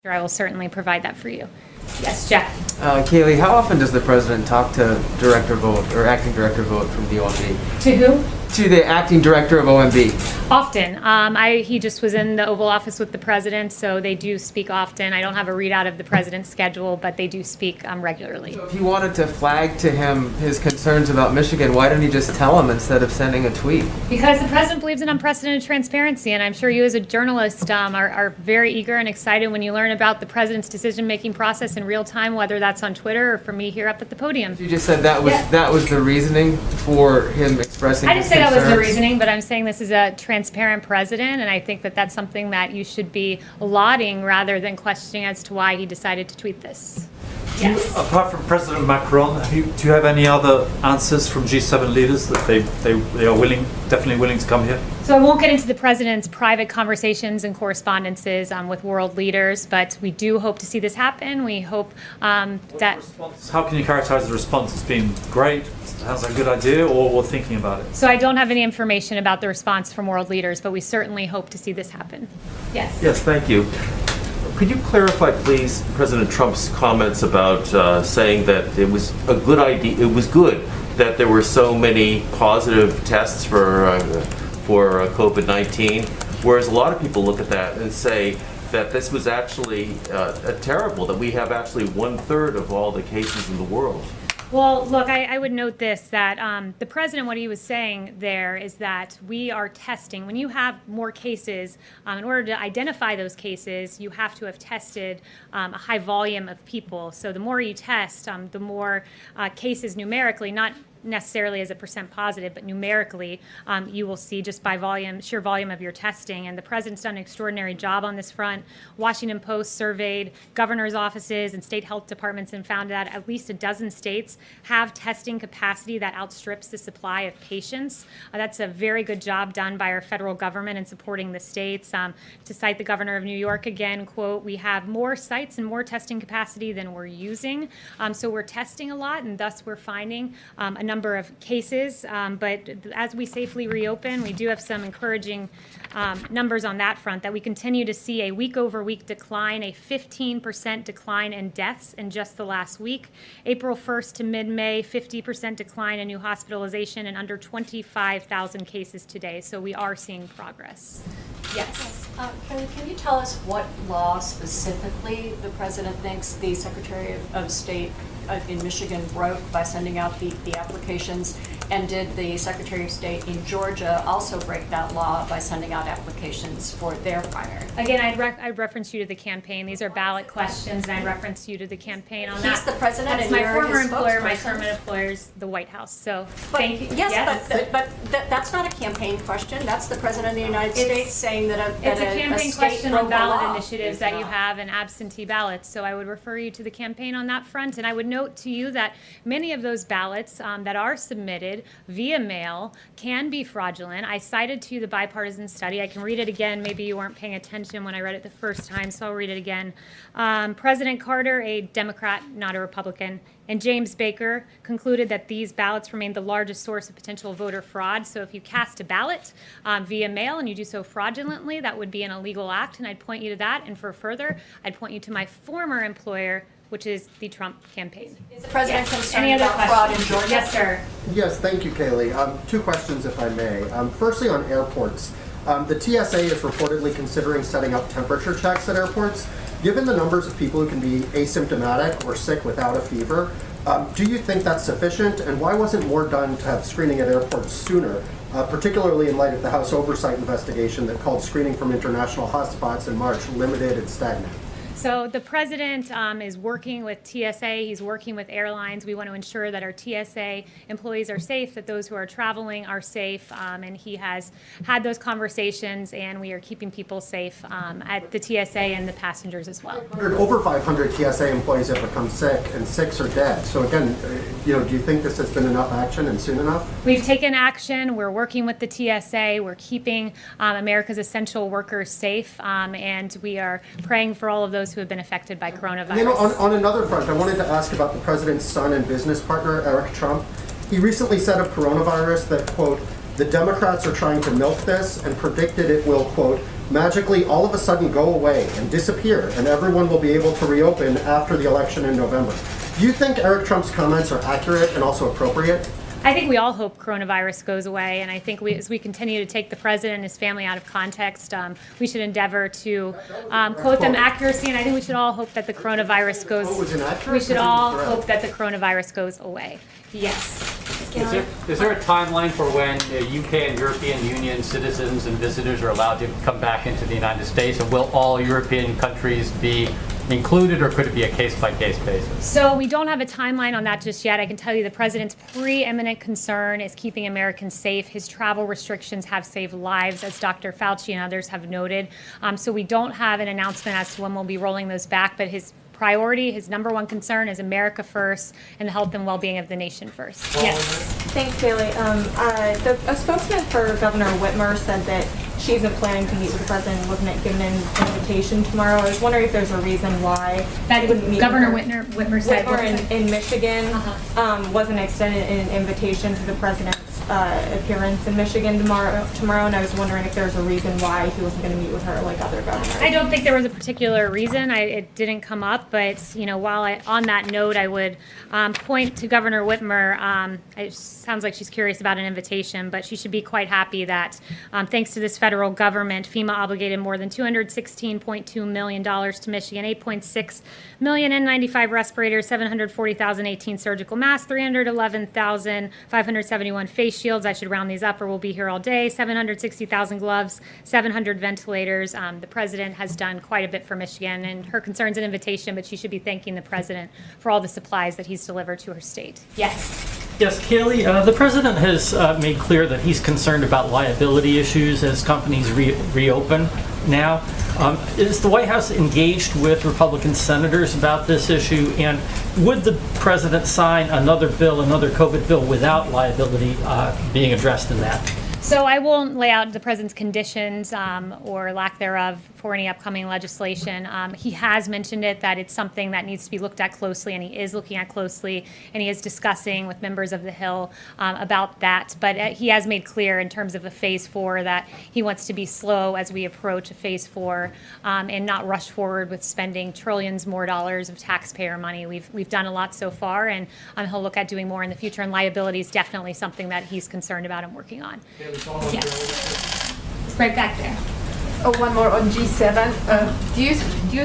I will certainly provide that for you. Yes, Jack. Kayleigh, how often does the president talk to Director Vogt or Acting Director Vogt from the OMB? To who? To the Acting Director of OMB. Often. He just was in the Oval Office with the president, so they do speak often. I don't have a readout of the president's schedule, but they do speak regularly. So if he wanted to flag to him his concerns about Michigan, why didn't he just tell him instead of sending a tweet? Because the president believes in unprecedented transparency, and I'm sure you as a journalist are very eager and excited when you learn about the president's decision-making process in real time, whether that's on Twitter or from me here up at the podium. You just said that was the reasoning for him expressing I didn't say concerns. that was the reasoning, but I'm saying this is a transparent president, and I think that that's something that you should be lauding rather than questioning as to why he decided to tweet this. Yes. Apart from President Macron, do you have any other answers from G7 leaders that they are definitely willing to come here? So I won't get into the president's private conversations and correspondences with world leaders, but we do hope to see this happen. We hope that... How can you characterize the response as being great? Sounds like a good idea, or thinking about it? So I don't have any information about the response from world leaders, but we certainly hope to see this happen. Yes. Yes, thank you. Could you clarify, please, President Trump's comments about saying that it was a good idea, it was good that there were so many positive tests for COVID-19, whereas a lot of people look at that and say that this was actually terrible, that we have actually 1/3 of all the cases in the world. Well, look, I would note this, that the president, what he was saying there is that we are testing. When you have more cases, in order to identify those cases, you have to have tested a high volume of people. So the more you test, the more cases numerically, not necessarily as a percent positive, but numerically, you will see just by sheer volume of your testing. And the president's done an extraordinary job on this front. Washington Post surveyed governor's offices and state health departments and found that at least a dozen states have testing capacity that outstrips the supply of patients. That's a very good job done by our federal government in supporting the states. To cite the governor of New York again, quote, "We have more sites and more testing capacity than we're using." So we're testing a lot, and thus we're finding a number of cases, but as we safely reopen, we do have some encouraging numbers on that front, that we continue to see a week-over-week decline, a 15% decline in deaths in just the last week. April 1st to mid-May, 50% decline in new hospitalization and under 25,000 cases today. So we are seeing progress. Yes. Kayleigh, can you tell us what law specifically the president thinks the Secretary of State in Michigan broke by sending out the applications? And did the Secretary of State in Georgia also break that law by sending out applications for their primary? Again, I'd reference you to the campaign. These are ballot questions, and I'd reference you to the campaign on that. He's the president, That's and my you're former his employer. My spokesperson. current employer is the White House. So But, thank you. yes, but that's not a campaign question. That's the president of the United It's- States saying that It's a campaign state question broke on a ballot law. initiatives that you have and absentee ballots. So I would refer you to the campaign on that front. And I would note to you that many of those ballots that are submitted via mail can be fraudulent. I cited to you the bipartisan study. I can read it again. Maybe you weren't paying attention when I read it the first time, so I'll read it again. President Carter, a Democrat, not a Republican, and James Baker concluded that these ballots remained the largest source of potential voter fraud. So if you cast a ballot via mail and you do so fraudulently, that would be an illegal act, and I'd point you to that. And for further, I'd point you to my former employer, which is the Trump campaign. Is the president concerned Any other about fraud in questions? Georgia? Yes, sir. Yes, thank you, Kayleigh. Two questions, if I may. Firstly, on airports. The TSA is reportedly considering setting up temperature checks at airports. Given the numbers of people who can be asymptomatic or sick without a fever, do you think that's sufficient? And why wasn't more done to have screening at airports sooner, particularly in light of the House oversight investigation that called screening from international hotspots in March limited and stagnant? So the president is working with TSA. He's working with airlines. We want to ensure that our TSA employees are safe, that those who are traveling are safe, and he has had those conversations, and we are keeping people safe at the TSA and the passengers as well. Over 500 TSA employees have become sick, and 6 are dead. So again, do you think this has been enough action and soon enough? We've taken action. We're working with the TSA. We're keeping America's essential workers safe, and we are praying for all of those who have been affected by coronavirus. You know, on another front, I wanted to ask about the president's son and business partner, Eric Trump. He recently said of coronavirus that, quote, "The Democrats are trying to milk this," and predicted it will, quote, magically all of a sudden go away and disappear, and everyone will be able to reopen after the election in November. Do you think Eric Trump's comments are accurate and also appropriate? I think we all hope coronavirus goes away, and I think as we continue to take the president and his family out of context, we should endeavor to quote them accuracy, and I think we should all hope that the coronavirus goes. Oh, it was inaccurate? We should Or all correct? hope that the coronavirus goes away. Yes. Is there a timeline for when UK and European Union citizens and visitors are allowed to come back into the United States? And will all European countries be included, or could it be a case-by-case basis? So we don't have a timeline on that just yet. I can tell you the president's preeminent concern is keeping Americans safe. His travel restrictions have saved lives, as Dr. Fauci and others have noted. So we don't have an announcement as to when we'll be rolling those back, but his priority, his number one concern is America first and the health and well-being of the nation first. Yes. Thanks, Kayleigh. A spokesman for Governor Whitmer said that she isn't planning to meet with the president and wasn't given an invitation tomorrow. I was wondering if there's a reason why That she wouldn't meet Governor with her. Whitmer said. Whitmer in Michigan wasn't extended an invitation to the president's appearance in Michigan tomorrow, and I was wondering if there's a reason why he wasn't going to meet with her like other governors. I don't think there was a particular reason. It didn't come up, but while on that note, I would point to Governor Whitmer. It sounds like she's curious about an invitation, but she should be quite happy that thanks to this federal government, FEMA obligated more than $216.2 million to Michigan, $8.6 million N95 respirators, 740,000 18 surgical masks, 311,571 face shields. I should round these up or we'll be here all day. 760,000 gloves, 700 ventilators. The president has done quite a bit for Michigan, and her concern's an invitation, but she should be thanking the president for all the supplies that he's delivered to her state. Yes. Yes, Kayleigh, the president has made clear that he's concerned about liability issues as companies reopen now. Is the White House engaged with Republican senators about this issue? And would the president sign another bill, another COVID bill, without liability being addressed in that? So I won't lay out the president's conditions or lack thereof for any upcoming legislation. He has mentioned it, that it's something that needs to be looked at closely, and he is looking at closely, and he is discussing with members of the Hill about that. But he has made clear in terms of a phase 4 that he wants to be slow as we approach a phase 4 and not rush forward with spending trillions more dollars of taxpayer money. We've done a lot so far, and he'll look at doing more in the future, and liability is definitely something that he's concerned about and working on. Yes. It's right back there. Oh, one more on G7. Do you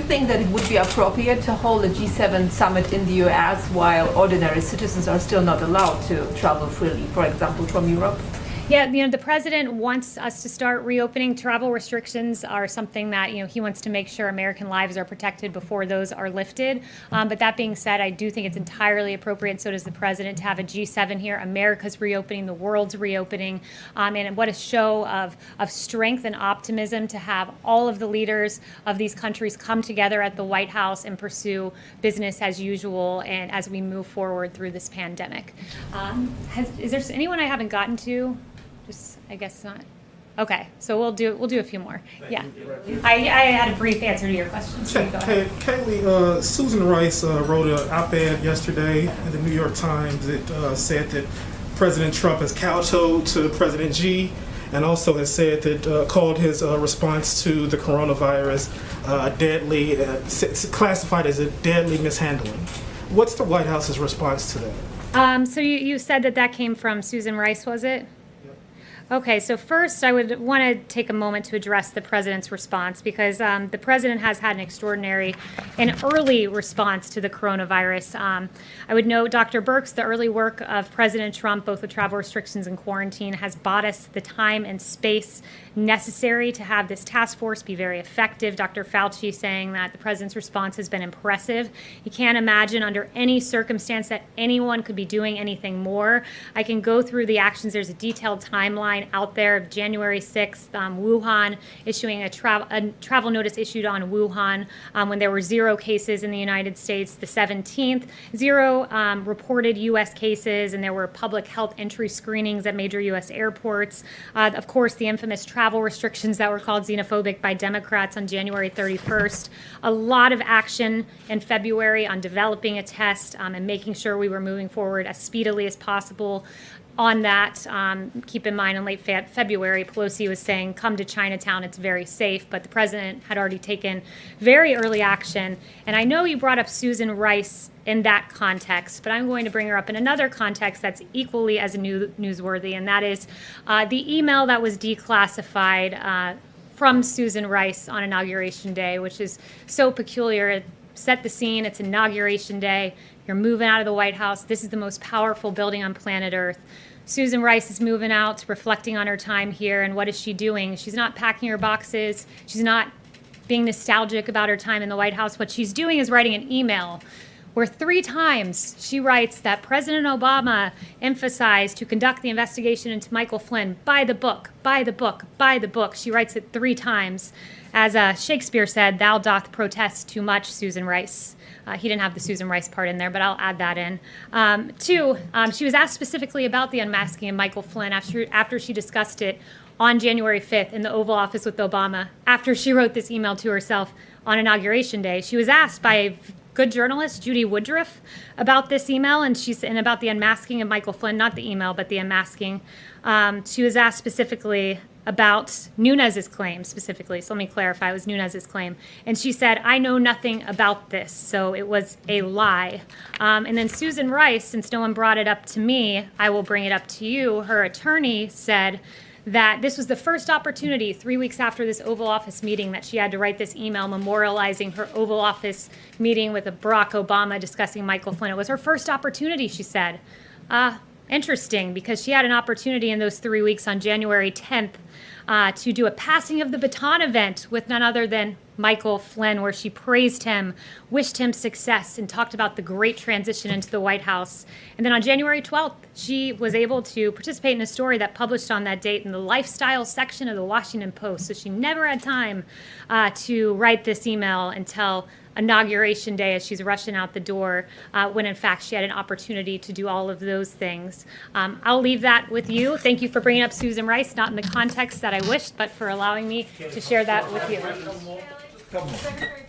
think that it would be appropriate to hold a G7 summit in the U.S. while ordinary citizens are still not allowed to travel freely, for example, from Europe? Yeah, the president wants us to start reopening. Travel restrictions are something that, he wants to make sure American lives are protected before those are lifted. But that being said, I do think it's entirely appropriate, so does the president, to have a G7 here. America's reopening, the world's reopening. And what a show of strength and optimism to have all of the leaders of these countries come together at the White House and pursue business as usual and as we move forward through this pandemic. Is there anyone I haven't gotten to? I guess not. Okay, so we'll do a few more. Yeah, I had a brief answer to your question. So go ahead. Kayleigh, Susan Rice wrote an op-ed yesterday in the New York Times that said that President Trump has kowtowed to President Xi, and also has said that called his response to the coronavirus deadly, classified as a deadly mishandling. What's the White House's response to that? So you said that came from Susan Rice, was it? Okay, so first I would want to take a moment to address the president's response, because the president has had an extraordinary and early response to the coronavirus. I would note, Dr. Birx, the early work of President Trump, both with travel restrictions and quarantine, has bought us the time and space necessary to have this task force be very effective. Dr. Fauci saying that the president's response has been impressive. You can't imagine under any circumstance that anyone could be doing anything more. I can go through the actions. There's a detailed timeline out there of January 6th, Wuhan issuing a travel notice issued on Wuhan when there were 0 cases in the United States. The 17th, 0 reported U.S. cases, and there were public health entry screenings at major U.S. airports. Of course, the infamous travel restrictions that were called xenophobic by Democrats on January 31st. A lot of action in February on developing a test and making sure we were moving forward as speedily as possible. on that, keep in mind in late February, Pelosi was saying, come to Chinatown, it's very safe, but the president had already taken very early action. And I know you brought up Susan Rice in that context, but I'm going to bring her up in another context that's equally as newsworthy, and that is the email that was declassified from Susan Rice on Inauguration Day, which is so peculiar. It set the scene. It's Inauguration Day. You're moving out of the White House. This is the most powerful building on planet Earth. Susan Rice is moving out, reflecting on her time here, and what is she doing? She's not packing her boxes. She's not being nostalgic about her time in the White House. What she's doing is writing an email where 3 times she writes that President Obama emphasized to conduct the investigation into Michael Flynn by the book, by the book, by the book. She writes it 3 times. As Shakespeare said, thou doth protest too much, Susan Rice. He didn't have the Susan Rice part in there, but I'll add that in. 2, she was asked specifically about the unmasking of Michael Flynn after she discussed it on January 5th in the Oval Office with Obama, after she wrote this email to herself on Inauguration Day. She was asked by a good journalist, Judy Woodruff, about this email and about the unmasking of Michael Flynn, not the email, but the unmasking. She was asked specifically about Nunes's claim specifically. So let me clarify, it was Nunes's claim. And she said, I know nothing about this, so it was a lie. And then Susan Rice, since no one brought it up to me, I will bring it up to you. Her attorney said that this was the first opportunity 3 weeks after this Oval Office meeting that she had to write this email memorializing her Oval Office meeting with Barack Obama discussing Michael Flynn. It was her first opportunity, she said. Interesting, because she had an opportunity in those 3 weeks on January 10th to do a passing of the baton event with none other than Michael Flynn, where she praised him, wished him success, and talked about the great transition into the White House. And then on January 12th, she was able to participate in a story that published on that date in the lifestyle section of the Washington Post. So she never had time to write this email until Inauguration Day as she's rushing out the door, when in fact she had an opportunity to do all of those things. I'll leave that with you. Thank you for bringing up Susan Rice, not in the context that I wished, but for allowing me to share that with you. Come on.